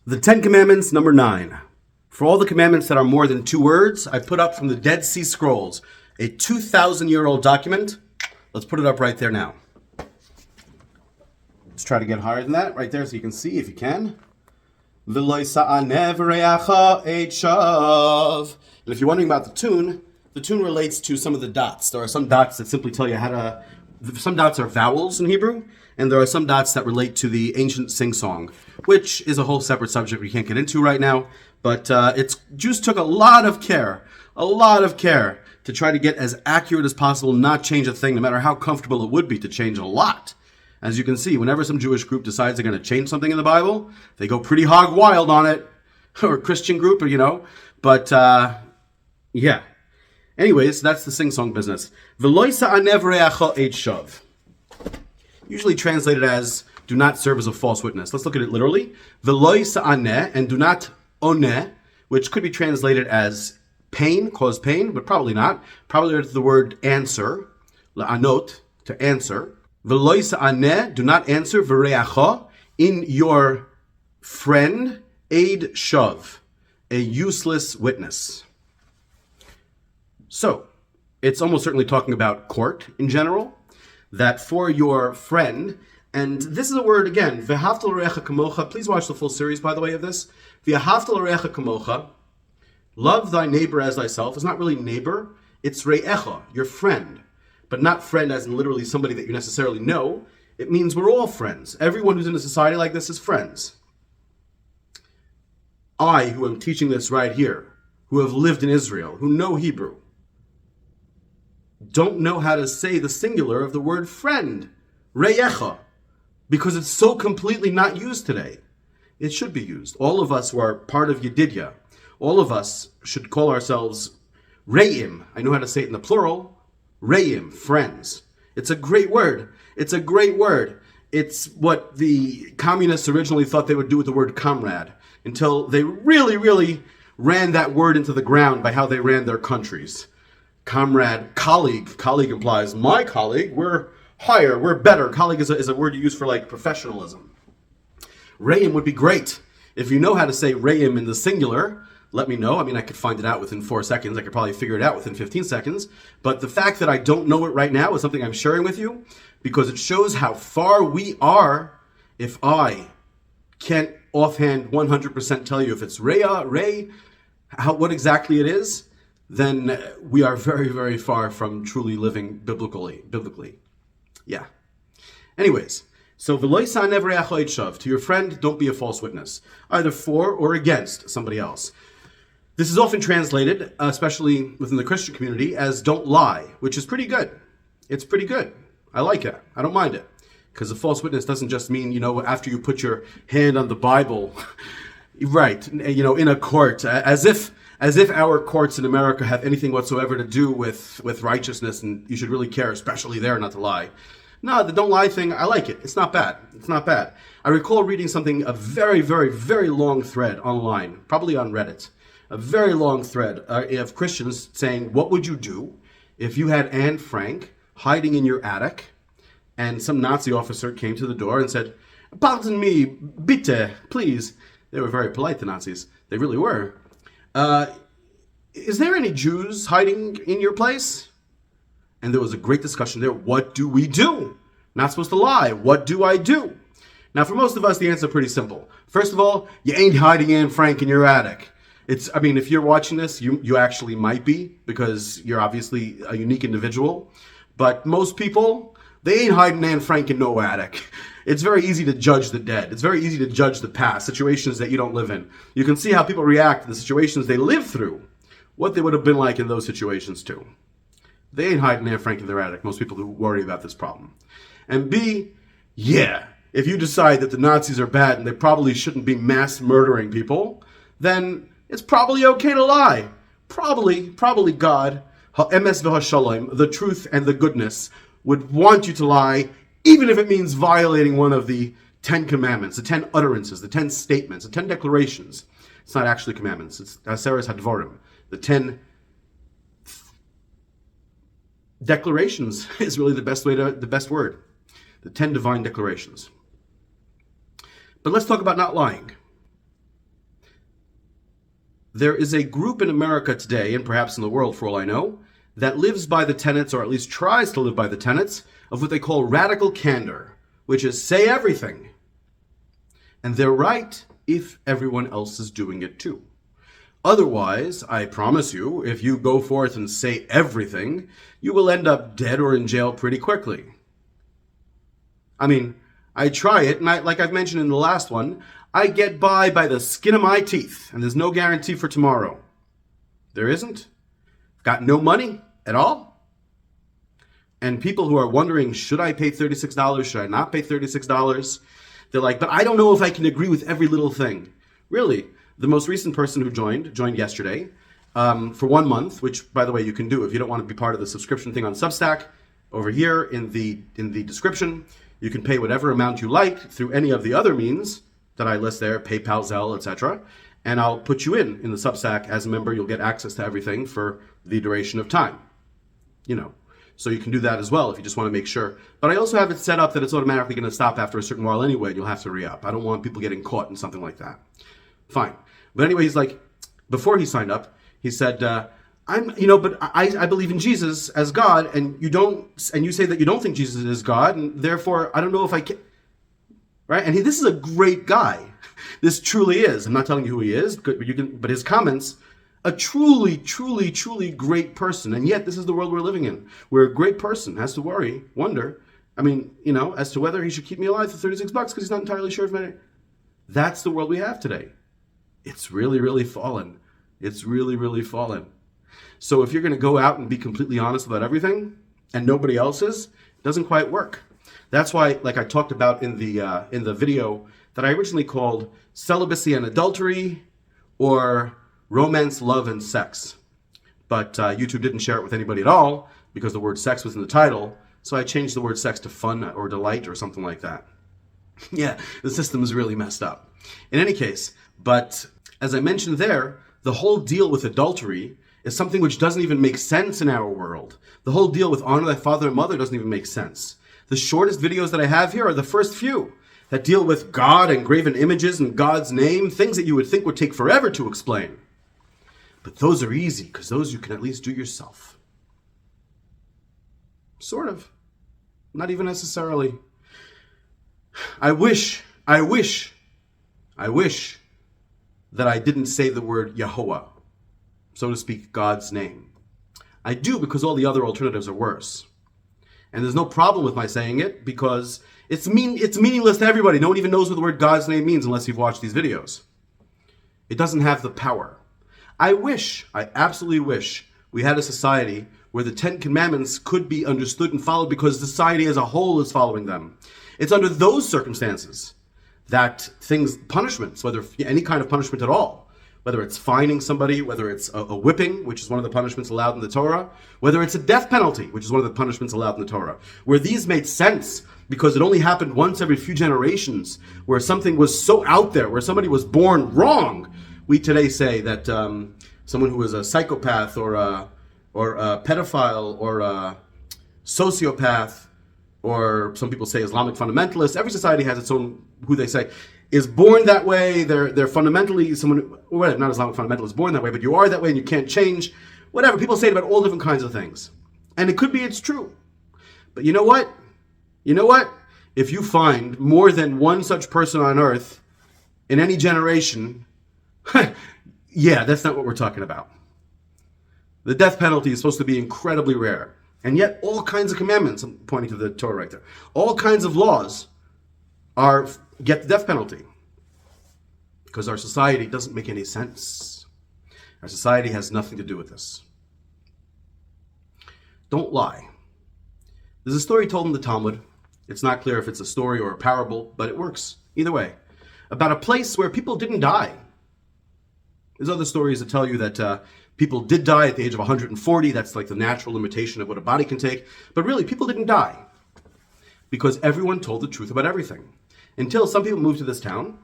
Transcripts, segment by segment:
The Ten Commandments, number 9. For all the commandments that are more than 2 words, I put up from the Dead Sea Scrolls, a 2,000-year-old document. Let's put it up right there now. Let's try to get higher than that, right there, so you can see if you can. And if you're wondering about the tune relates to some of the dots. There are some dots that simply tell you how to... Some dots are vowels in Hebrew, and there are some dots that relate to the ancient sing-song, which is a whole separate subject we can't get into right now. But Jews took a lot of care to try to get as accurate as possible, not change a thing, no matter how comfortable it would be to change a lot. As you can see, whenever some Jewish group decides they're going to change something in the Bible, they go pretty hog wild on it. Or a Christian group, But, yeah. Anyways, that's the sing-song business. Usually translated as, do not serve as a false witness. Let's look at it literally. And do not one, which could be translated as pain, cause pain, but probably not. Probably it's the word answer, la'anot, to answer. Do not answer, in your friend, aid shav, a useless witness. So, it's almost certainly talking about court in general, that for your friend, and this is a word again, v'ahavta l'reacha kamocha. Please watch the full series, by the way, of this. V'ahavta l'reacha kamocha, love thy neighbor as thyself, is not really neighbor, it's re'echa, your friend. But not friend as in literally somebody that you necessarily know. It means we're all friends. Everyone who's in a society like this is friends. I, who am teaching this right here, who have lived in Israel, who know Hebrew, don't know how to say the singular of the word friend, re'echa, because it's so completely not used today. It should be used. All of us who are part of Yedidya, all of us should call ourselves re'im. I know how to say it in the plural. Re'im, friends. It's a great word. It's a great word. It's what the communists originally thought they would do with the word comrade, until they really, really ran that word into the ground by how they ran their countries. Comrade, colleague. Colleague implies my colleague. We're higher. We're better. Colleague is a word you use for like professionalism. Re'im would be great. If you know how to say re'im in the singular, let me know. I mean, I could find it out within 4 seconds. I could probably figure it out within 15 seconds. But the fact that I don't know it right now is something I'm sharing with you because it shows how far we are if I can't offhand 100% tell you if it's re'ah, re, what exactly it is, then we are very, very far from truly living biblically. Yeah. Anyways, so to your friend, don't be a false witness, either for or against somebody else. This is often translated, especially within the Christian community, as don't lie, which is pretty good. It's pretty good. I like it. I don't mind it. Because a false witness doesn't just mean, after you put your hand on the Bible, right, in a court, as if our courts in America have anything whatsoever to do with righteousness, and you should really care, especially there, not to lie. No, the don't lie thing, I like it. It's not bad. It's not bad. I recall reading a very, very, very long thread online, probably on Reddit, a very long thread of Christians saying, what would you do if you had Anne Frank hiding in your attic, and some Nazi officer came to the door and said, pardon me, bitte, please. They were very polite, the Nazis. They really were. Is there any Jews hiding in your place? And there was a great discussion there. What do we do? Not supposed to lie. What do I do? Now, for most of us, the answer is pretty simple. First of all, you ain't hiding Anne Frank in your attic. If you're watching this, you actually might be, because you're obviously a unique individual. But most people, they ain't hiding Anne Frank in no attic. It's very easy to judge the dead. It's very easy to judge the past, situations that you don't live in. You can see how people react to the situations they live through, what they would have been like in those situations too. They ain't hiding Anne Frank in their attic, most people who worry about this problem. And B, yeah, if you decide that the Nazis are bad and they probably shouldn't be mass murdering people, then it's probably okay to lie. Probably God, ha'emes v'ha'shalom, the truth and the goodness, would want you to lie, even if it means violating one of the 10 commandments, the 10 utterances, the 10 statements, the 10 declarations. It's not actually commandments, it's aseres hadvarim. The 10 declarations is really the best word. The 10 divine declarations. But let's talk about not lying. There is a group in America today, and perhaps in the world for all I know, that lives by the tenets, or at least tries to live by the tenets, of what they call radical candor, which is say everything. And they're right if everyone else is doing it too. Otherwise, I promise you, if you go forth and say everything, you will end up dead or in jail pretty quickly. I mean, I try it, and like I've mentioned in the last one, I get by the skin of my teeth, and there's no guarantee for tomorrow. There isn't. Got no money at all. And people who are wondering, should I pay $36? Should I not pay $36? They're like, but I don't know if I can agree with every little thing. Really, the most recent person who joined yesterday for 1 month, which, by the way, you can do if you don't want to be part of the subscription thing on Substack. Over here in the description, you can pay whatever amount you like through any of the other means that I list there, PayPal, Zelle, etc. And I'll put you in the Substack as a member. You'll get access to everything for the duration of time. So you can do that as well if you just want to make sure. But I also have it set up that it's automatically going to stop after a certain while anyway, and you'll have to re-up. I don't want people getting caught in something like that. Fine. But anyway, he's like, before he signed up, he said, but I believe in Jesus as God, and you say that you don't think Jesus is God, and therefore I don't know if I can, right? And this is a great guy. This truly is. I'm not telling you who he is, but his comments, a truly, truly, truly great person. And yet this is the world we're living in, where a great person has to wonder, as to whether he should keep me alive for $36 because he's not entirely sure if that's the world we have today. It's really, really fallen. It's really, really fallen. So if you're going to go out and be completely honest about everything and nobody else is, it doesn't quite work. That's why, like I talked about in the video that I originally called Celibacy and Adultery, or Romance, Love, and Sex. But YouTube didn't share it with anybody at all because the word sex was in the title. So I changed the word sex to fun or delight or something like that. Yeah, the system is really messed up. In any case, but as I mentioned there, the whole deal with adultery is something which doesn't even make sense in our world. The whole deal with honor thy father and mother doesn't even make sense. The shortest videos that I have here are the first few that deal with God and graven images and God's name, things that you would think would take forever to explain. But those are easy because those you can at least do yourself. Sort of. Not even necessarily. I wish that I didn't say the word Yehovah, so to speak, God's name. I do because all the other alternatives are worse. And there's no problem with my saying it because it's meaningless to everybody. No one even knows what the word God's name means unless you've watched these videos. It doesn't have the power. I absolutely wish we had a society where the 10 Commandments could be understood and followed because society as a whole is following them. It's under those circumstances that punishments, whether any kind of punishment at all, whether it's fining somebody, whether it's a whipping, which is one of the punishments allowed in the Torah, whether it's a death penalty, which is one of the punishments allowed in the Torah, where these made sense because it only happened once every few generations, where something was so out there, where somebody was born wrong. We today say that someone who is a psychopath or a pedophile or a sociopath, or some people say Islamic fundamentalist. Every society has its own, who they say, is born that way. They're fundamentally someone, well, not Islamic fundamentalist, born that way, but you are that way and you can't change. Whatever. People say it about all different kinds of things. And it could be it's true. But you know what? If you find more than one such person on earth in any generation, yeah, that's not what we're talking about. The death penalty is supposed to be incredibly rare. And yet all kinds of commandments, I'm pointing to the Torah right there, all kinds of laws get the death penalty. Because our society doesn't make any sense. Our society has nothing to do with this. Don't lie. There's a story told in the Talmud. It's not clear if it's a story or a parable, but it works either way. About a place where people didn't die. There's other stories that tell you that people did die at the age of 140. That's like the natural limitation of what a body can take. But really, people didn't die because everyone told the truth about everything. Until some people moved to this town,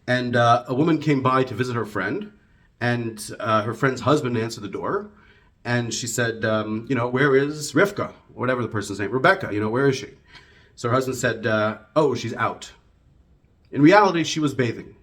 and a woman came by to visit her friend, and her friend's husband answered the door, and she said, where is Rivka? Whatever the person's name, Rebecca, where is she? So her husband said, she's out. In reality, she was bathing.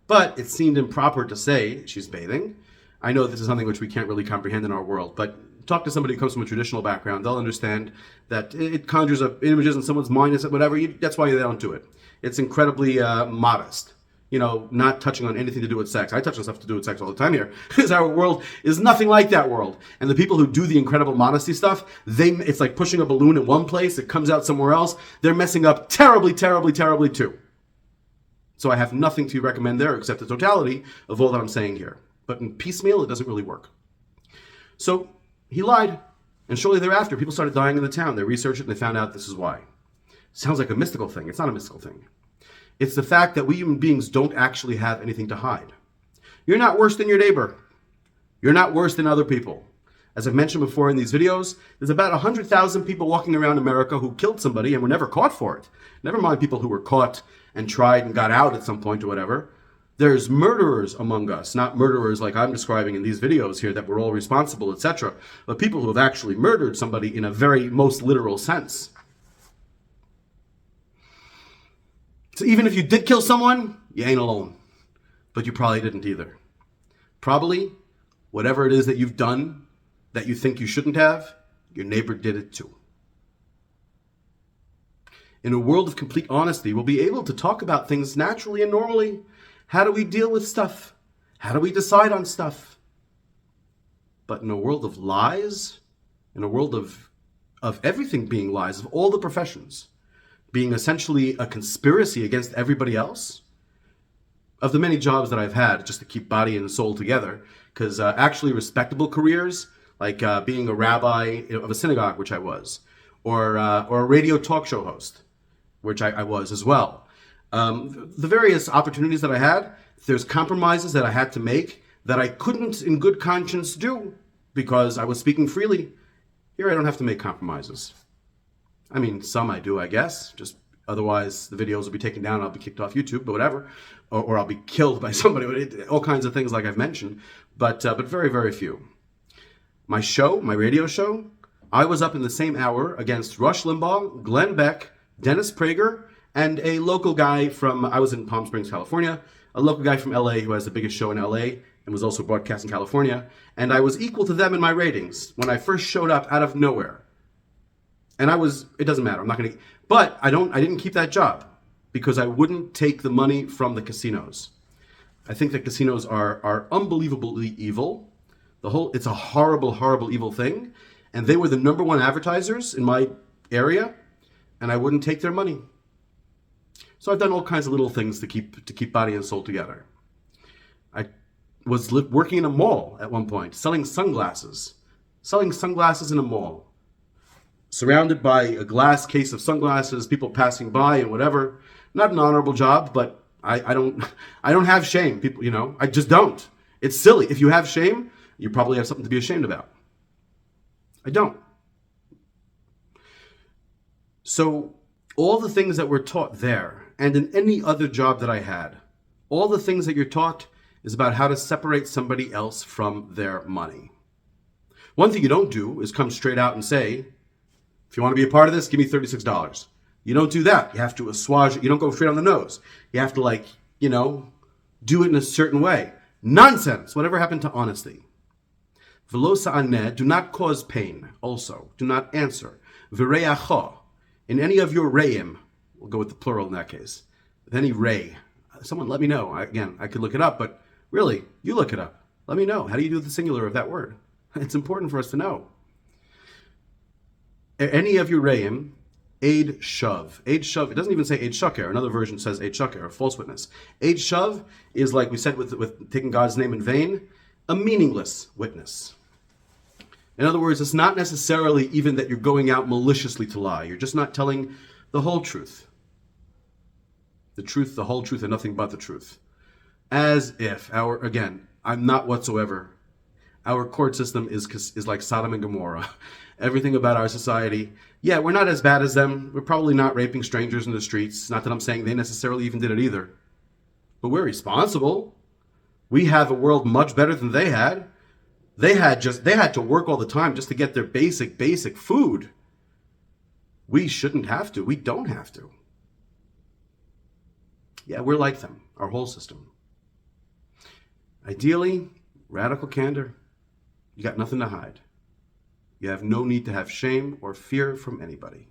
But it seemed improper to say she's bathing. I know this is something which we can't really comprehend in our world, but talk to somebody who comes from a traditional background. They'll understand that it conjures up images in someone's mind, whatever. That's why they don't do it. It's incredibly modest. Not touching on anything to do with sex. I touch on stuff to do with sex all the time here, because our world is nothing like that world. And the people who do the incredible modesty stuff, it's like pushing a balloon in one place, it comes out somewhere else. They're messing up terribly, terribly, terribly too. So I have nothing to recommend there except the totality of all that I'm saying here. But in piecemeal, it doesn't really work. So he lied. And shortly thereafter, people started dying in the town. They researched it and they found out this is why. Sounds like a mystical thing. It's not a mystical thing. It's the fact that we human beings don't actually have anything to hide. You're not worse than your neighbor. You're not worse than other people. As I've mentioned before in these videos, there's about 100,000 people walking around America who killed somebody and were never caught for it. Never mind people who were caught and tried and got out at some point or whatever. There's murderers among us, not murderers like I'm describing in these videos here that we're all responsible, etc., but people who have actually murdered somebody in a very most literal sense. So even if you did kill someone, you ain't alone. But you probably didn't either. Probably, whatever it is that you've done that you think you shouldn't have, your neighbor did it too. In a world of complete honesty, we'll be able to talk about things naturally and normally. How do we deal with stuff? How do we decide on stuff? But in a world of lies, in a world of everything being lies, of all the professions, being essentially a conspiracy against everybody else, of the many jobs that I've had just to keep body and soul together, because actually respectable careers, like being a rabbi of a synagogue, which I was, or a radio talk show host, which I was as well. The various opportunities that I had, there's compromises that I had to make that I couldn't in good conscience do because I was speaking freely. Here I don't have to make compromises. I mean, some I do, I guess. Just otherwise the videos will be taken down and I'll be kicked off YouTube, but whatever. Or I'll be killed by somebody. All kinds of things like I've mentioned, but very, very few. My radio show, I was up in the same hour against Rush Limbaugh, Glenn Beck, Dennis Prager, and a local guy I was in Palm Springs, California, a local guy from LA who has the biggest show in LA and was also broadcast in California. And I was equal to them in my ratings when I first showed up out of nowhere. And it doesn't matter, I'm not going to, but I didn't keep that job because I wouldn't take the money from the casinos. I think that casinos are unbelievably evil. It's a horrible, horrible, evil thing. And they were the number one advertisers in my area, and I wouldn't take their money. So I've done all kinds of little things to keep body and soul together. I was working in a mall at one point, selling sunglasses in a mall, surrounded by a glass case of sunglasses, people passing by and whatever. Not an honorable job, but I don't have shame. People, I just don't. It's silly. If you have shame, you probably have something to be ashamed about. I don't. So all the things that were taught there and in any other job that I had, all the things that you're taught is about how to separate somebody else from their money. One thing you don't do is come straight out and say, if you want to be a part of this, give me $36. You don't do that. You have to assuage it. You don't go straight on the nose. You have to do it in a certain way. Nonsense. Whatever happened to honesty? V'lo sa'aneh, do not cause pain. Also, do not answer. V'reyacho, in any of your reim, we'll go with the plural in that case. With any rei, someone let me know. I could look it up, but really, you look it up. Let me know. How do you do the singular of that word? It's important for us to know. Any of your reim, aid shav. Aid shav, it doesn't even say aid shaker. Another version says aid shaker, a false witness. Aid shav is, like we said with taking God's name in vain, a meaningless witness. In other words, it's not necessarily even that you're going out maliciously to lie. You're just not telling the whole truth. The truth, the whole truth, and nothing but the truth. As if I'm not whatsoever. Our court system is like Sodom and Gomorrah. Everything about our society, we're not as bad as them. We're probably not raping strangers in the streets. Not that I'm saying they necessarily even did it either. But we're responsible. We have a world much better than they had. They had to work all the time just to get their basic food. We shouldn't have to. We don't have to. Yeah, we're like them, our whole system. Ideally, radical candor. You got nothing to hide. You have no need to have shame or fear from anybody.